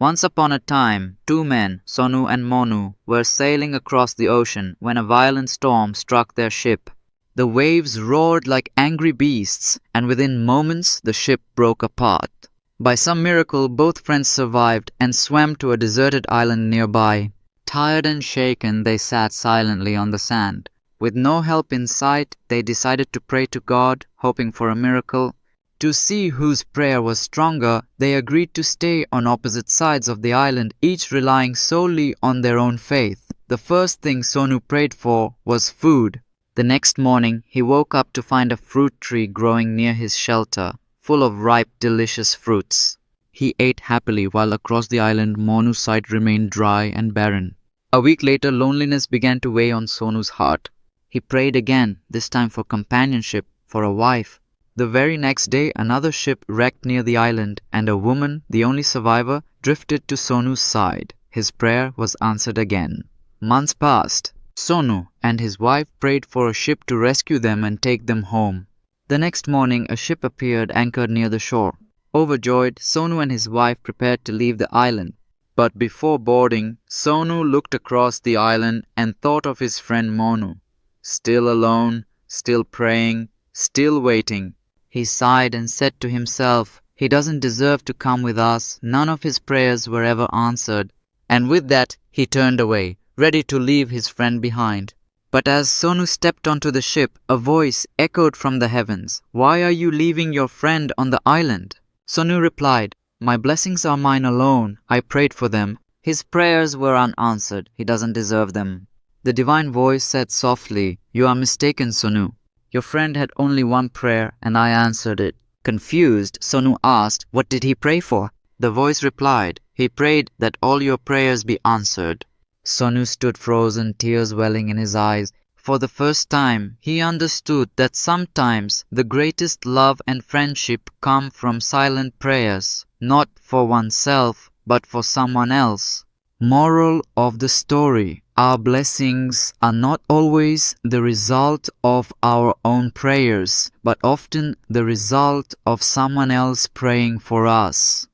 Once upon a time, two men, Sonu and Monu, were sailing across the ocean when a violent storm struck their ship. The waves roared like angry beasts, and within moments the ship broke apart. By some miracle, both friends survived and swam to a deserted island nearby. Tired and shaken, they sat silently on the sand. With no help in sight, they decided to pray to God, hoping for a miracle. To see whose prayer was stronger, they agreed to stay on opposite sides of the island, each relying solely on their own faith. The first thing Sonu prayed for was food. The next morning, he woke up to find a fruit tree growing near his shelter, full of ripe, delicious fruits. He ate happily while across the island Monu's side remained dry and barren. A week later, loneliness began to weigh on Sonu's heart. He prayed again, this time for companionship, for a wife. The very next day, another ship wrecked near the island, and a woman, the only survivor, drifted to Sonu's side. His prayer was answered again. Months passed. Sonu and his wife prayed for a ship to rescue them and take them home. The next morning, a ship appeared anchored near the shore. Overjoyed, Sonu and his wife prepared to leave the island. But before boarding, Sonu looked across the island and thought of his friend Monu. Still alone, still praying, still waiting. He sighed and said to himself, "He doesn't deserve to come with us. None of his prayers were ever answered." And with that, he turned away, ready to leave his friend behind. But as Sonu stepped onto the ship, a voice echoed from the heavens, "Why are you leaving your friend on the island?" Sonu replied, "My blessings are mine alone. I prayed for them. His prayers were unanswered. He doesn't deserve them." The divine voice said softly, "You are mistaken, Sonu. Your friend had only one prayer, and I answered it." Confused, Sonu asked, "What did he pray for?" The voice replied, "He prayed that all your prayers be answered." Sonu stood frozen, tears welling in his eyes. For the first time, he understood that sometimes the greatest love and friendship come from silent prayers, not for oneself, but for someone else. Moral of the story: our blessings are not always the result of our own prayers, but often the result of someone else praying for us.